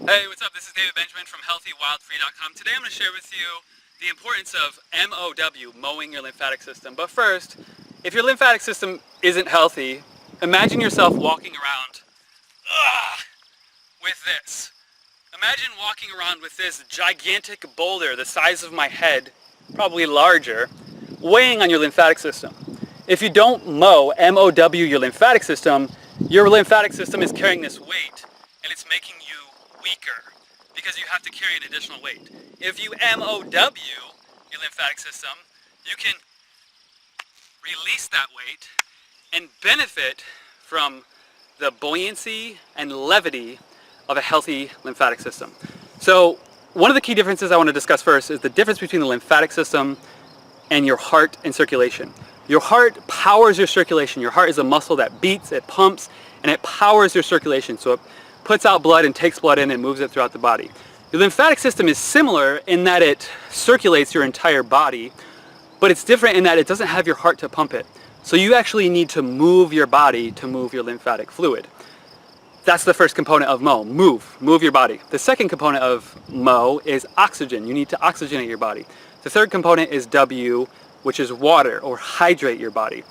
Hey, what's up? This is David Benjamin from HealthyWildFree.com. Today I'm going to share with you the importance of M.O.W, mowing your lymphatic system. But first, if your lymphatic system isn't healthy, imagine yourself walking around with this. Imagine walking around with this gigantic boulder the size of my head, probably larger, weighing on your lymphatic system. If you don't mow, M.O.W, your lymphatic system is carrying this weight, and it's making you weaker because you have to carry an additional weight. If you M.O.W your lymphatic system, you can release that weight and benefit from the buoyancy and levity of a healthy lymphatic system. So one of the key differences I want to discuss first is the difference between the lymphatic system and your heart and circulation. Your heart powers your circulation. Your heart is a muscle that beats, it pumps, and it powers your circulation. So it puts out blood and takes blood in and moves it throughout the body. Your lymphatic system is similar in that it circulates your entire body, but it's different in that it doesn't have your heart to pump it. So you actually need to move your body to move your lymphatic fluid. That's the first component of MO, move your body. The second component of MO is oxygen. You need to oxygenate your body. The third component is W, which is water, or hydrate your body.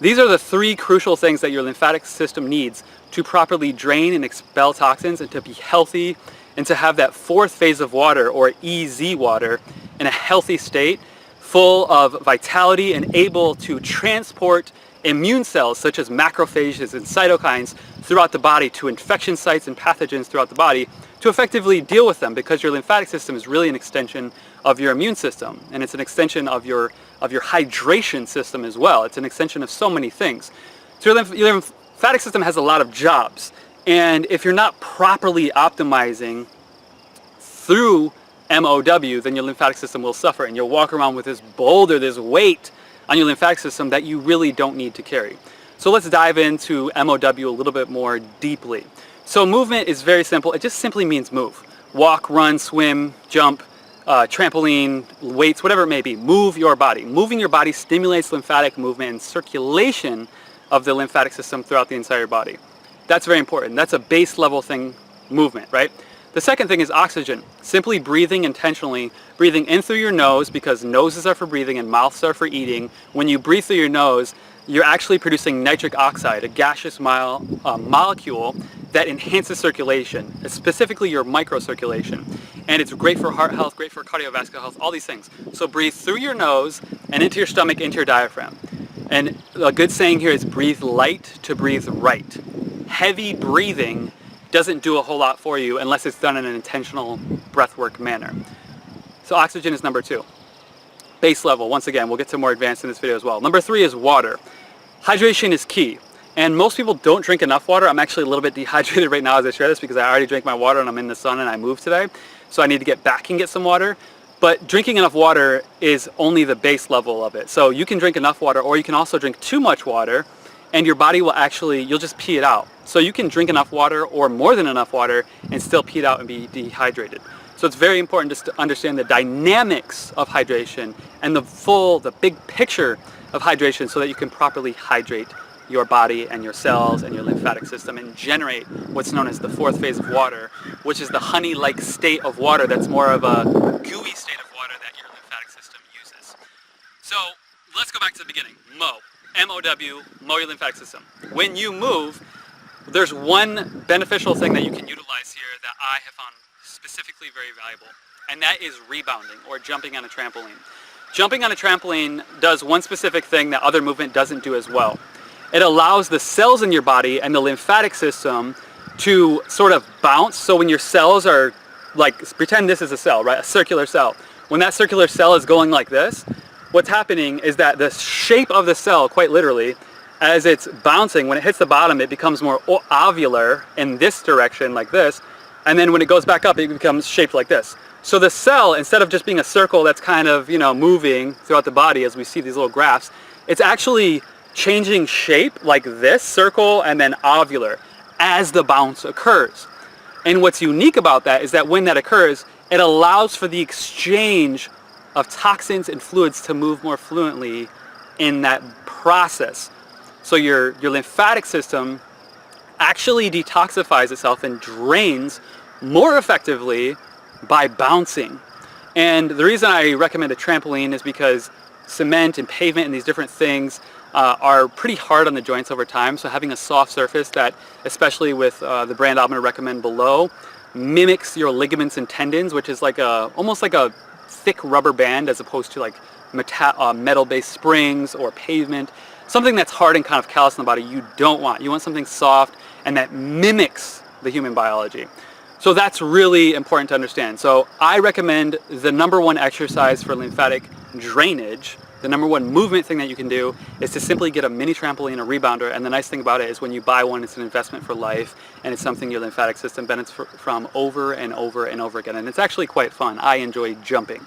These are the three crucial things that your lymphatic system needs to properly drain and expel toxins and to be healthy and to have that fourth phase of water, or EZ water, in a healthy state, full of vitality and able to transport immune cells such as macrophages and cytokines throughout the body to infection sites and pathogens throughout the body to effectively deal with them, because your lymphatic system is really an extension of your immune system, and it's an extension of your hydration system as well. It's an extension of so many things. So your lymphatic system has a lot of jobs, and if you're not properly optimizing through M.O.W, then your lymphatic system will suffer, and you'll walk around with this boulder, this weight on your lymphatic system that you really don't need to carry. So let's dive into M.O.W a little bit more deeply. So movement is very simple. It just simply means move. Walk, run, swim, jump, trampoline, weights, whatever it may be. Move your body. Moving your body stimulates lymphatic movement and circulation of the lymphatic system throughout the entire body. That's very important. That's a base level thing, movement, right? The second thing is oxygen. Simply breathing intentionally, breathing in through your nose, because noses are for breathing and mouths are for eating. When you breathe through your nose, you're actually producing nitric oxide, a gaseous molecule that enhances circulation, specifically your microcirculation. And it's great for heart health, great for cardiovascular health, all these things. So breathe through your nose and into your stomach, into your diaphragm. And a good saying here is breathe light to breathe right. Heavy breathing doesn't do a whole lot for you unless it's done in an intentional breathwork manner. So oxygen is number 2. Base level, once again, we'll get to more advanced in this video as well. Number 3 is water. Hydration is key. And most people don't drink enough water. I'm actually a little bit dehydrated right now as I share this because I already drank my water and I'm in the sun and I moved today. So I need to get back and get some water. But drinking enough water is only the base level of it. So you can drink enough water, or you can also drink too much water, and your body will actually, you'll just pee it out. So you can drink enough water or more than enough water and still pee it out and be dehydrated. So it's very important just to understand the dynamics of hydration and the big picture of hydration so that you can properly hydrate your body and your cells and your lymphatic system and generate what's known as the fourth phase of water, which is the honey-like state of water that's more of a gooey state of water that your lymphatic system uses. So let's go back to the beginning. MO. M.O.W, mow your lymphatic system. When you move, there's one beneficial thing that you can utilize here that I have found specifically very valuable, and that is rebounding, or jumping on a trampoline. Jumping on a trampoline does one specific thing that other movement doesn't do as well. It allows the cells in your body and the lymphatic system to sort of bounce. So when your cells are, like, pretend this is a cell, right? A circular cell. When that circular cell is going like this, what's happening is that the shape of the cell, quite literally, as it's bouncing, when it hits the bottom, it becomes more ovular in this direction, like this. And then when it goes back up, it becomes shaped like this. So the cell, instead of just being a circle that's kind of, moving throughout the body as we see these little graphs, it's actually changing shape like this, circle and then ovular, as the bounce occurs. And what's unique about that is that when that occurs, it allows for the exchange of toxins and fluids to move more fluently in that process. So your lymphatic system actually detoxifies itself and drains more effectively by bouncing. And the reason I recommend a trampoline is because cement and pavement and these different things are pretty hard on the joints over time. So having a soft surface that, especially with the brand I'm going to recommend below, mimics your ligaments and tendons, which is like almost like a thick rubber band as opposed to like metal-based springs or pavement. Something that's hard and kind of callous in the body you don't want. You want something soft and that mimics the human biology. So that's really important to understand. So I recommend the #1 exercise for lymphatic drainage. The #1 movement thing that you can do is to simply get a mini trampoline, a rebounder, and the nice thing about it is when you buy one, it's an investment for life, and it's something your lymphatic system benefits from over and over and over again, and it's actually quite fun. I enjoy jumping.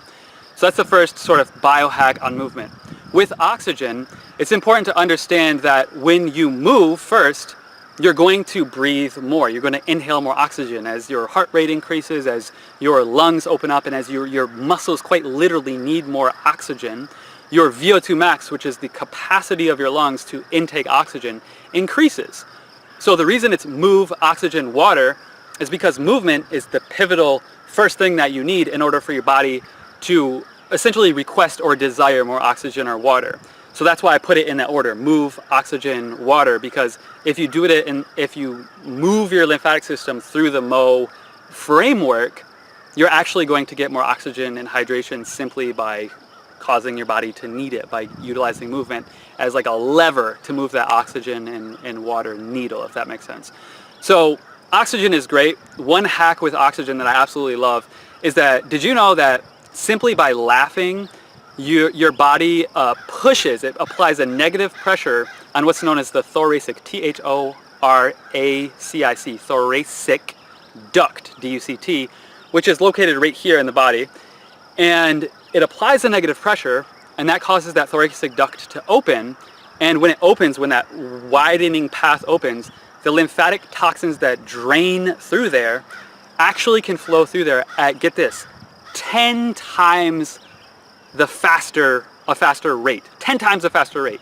So that's the first sort of biohack on movement. With oxygen, it's important to understand that when you move first, you're going to breathe more. You're going to inhale more oxygen as your heart rate increases, as your lungs open up, and as your muscles quite literally need more oxygen. Your VO2 max, which is the capacity of your lungs to intake oxygen, increases. So the reason it's move, oxygen, water is because movement is the pivotal first thing that you need in order for your body to essentially request or desire more oxygen or water. So that's why I put it in that order: move, oxygen, water, because if you do it and if you move your lymphatic system through the M.O.W framework, you're actually going to get more oxygen and hydration simply by causing your body to need it, by utilizing movement as like a lever to move that oxygen and water needle, if that makes sense. So oxygen is great. One hack with oxygen that I absolutely love is that, did you know that simply by laughing, your body pushes, it applies a negative pressure on what's known as the thoracic, T-H-O-R-A-C-I-C, thoracic duct, D-U-C-T, which is located right here in the body. And it applies a negative pressure, and that causes that thoracic duct to open. And when it opens, when that widening path opens, the lymphatic toxins that drain through there actually can flow through there at, get this, 10 times a faster rate. 10 times a faster rate.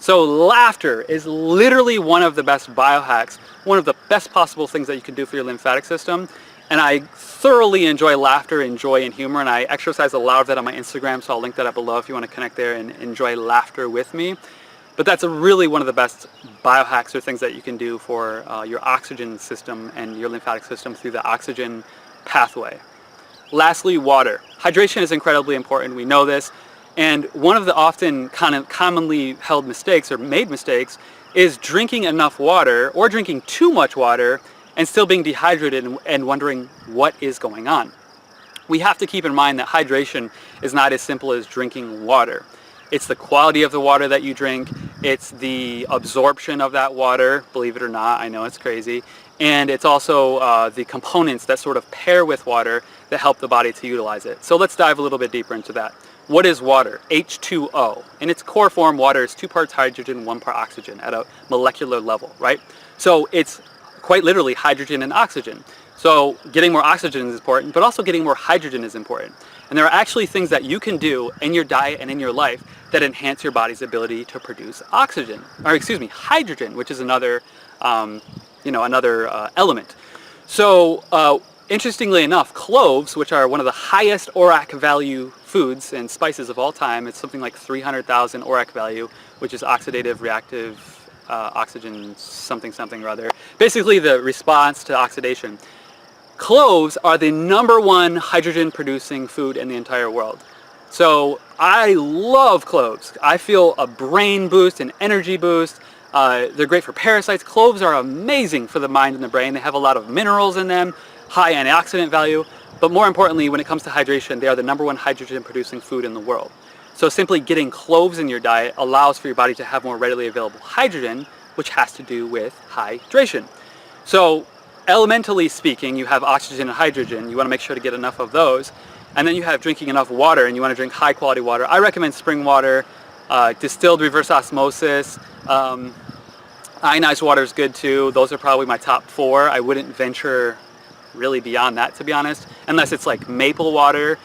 So laughter is literally one of the best biohacks, one of the best possible things that you can do for your lymphatic system. And I thoroughly enjoy laughter and joy and humor, and I exercise a lot of that on my Instagram, so I'll link that up below if you want to connect there and enjoy laughter with me. But that's really one of the best biohacks or things that you can do for your oxygen system and your lymphatic system through the oxygen pathway. Lastly, water. Hydration is incredibly important. We know this. And one of the often kind of commonly held mistakes or made mistakes is drinking enough water or drinking too much water and still being dehydrated and wondering what is going on. We have to keep in mind that hydration is not as simple as drinking water. It's the quality of the water that you drink. It's the absorption of that water, believe it or not. I know it's crazy. And it's also the components that sort of pair with water that help the body to utilize it. So let's dive a little bit deeper into that. What is water? H2O. In its core form, water is 2 parts hydrogen, 1 part oxygen at a molecular level, right? So it's quite literally hydrogen and oxygen. So getting more oxygen is important, but also getting more hydrogen is important. And there are actually things that you can do in your diet and in your life that enhance your body's ability to produce hydrogen, which is another, element. So interestingly enough, cloves, which are one of the highest ORAC value foods and spices of all time, it's something like 300,000 ORAC value, which is oxidative reactive oxygen something or other. Basically the response to oxidation. Cloves are the #1 hydrogen producing food in the entire world. So I love cloves. I feel a brain boost, an energy boost. They're great for parasites. Cloves are amazing for the mind and the brain. They have a lot of minerals in them, high antioxidant value, but more importantly, when it comes to hydration, they are the #1 hydrogen producing food in the world. So simply getting cloves in your diet allows for your body to have more readily available hydrogen, which has to do with hydration. So elementally speaking, you have oxygen and hydrogen. You want to make sure to get enough of those. And then you have drinking enough water, and you want to drink high quality water. I recommend spring water, distilled reverse osmosis, ionized water is good too. Those are probably my top 4. I wouldn't venture really beyond that, to be honest, unless it's like maple water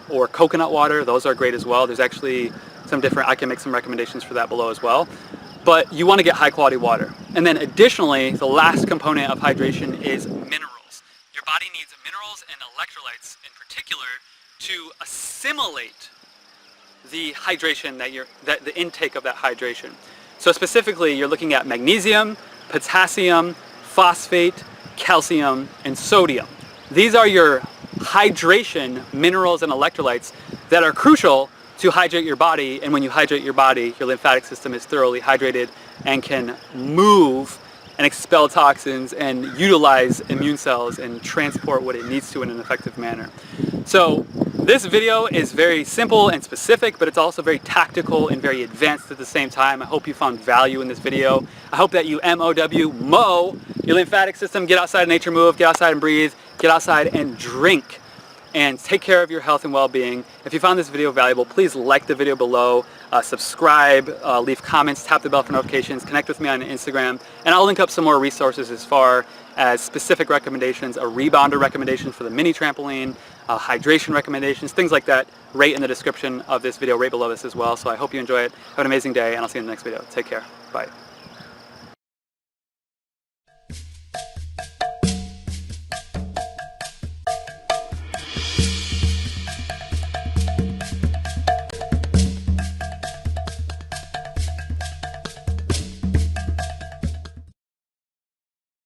or coconut water. Those are great as well. There's actually some different, I can make some recommendations for that below as well. But you want to get high quality water. And then additionally, the last component of hydration is minerals. Your body needs minerals and electrolytes in particular to assimilate the hydration the intake of that hydration. So specifically, you're looking at magnesium, potassium, phosphate, calcium, and sodium. These are your hydration minerals and electrolytes that are crucial to hydrate your body, and when you hydrate your body, your lymphatic system is thoroughly hydrated and can move and expel toxins and utilize immune cells and transport what it needs to in an effective manner. So this video is very simple and specific, but it's also very tactical and very advanced at the same time. I hope you found value in this video. I hope that you mow your lymphatic system, get outside and nature move, get outside and breathe, get outside and drink, and take care of your health and well-being. If you found this video valuable, please like the video below, subscribe, leave comments, tap the bell for notifications, connect with me on Instagram, and I'll link up some more resources as far as specific recommendations, a rebounder recommendation for the mini trampoline, hydration recommendations, things like that, right in the description of this video, right below this as well. So I hope you enjoy it. Have an amazing day, and I'll see you in the next video. Take care. Bye.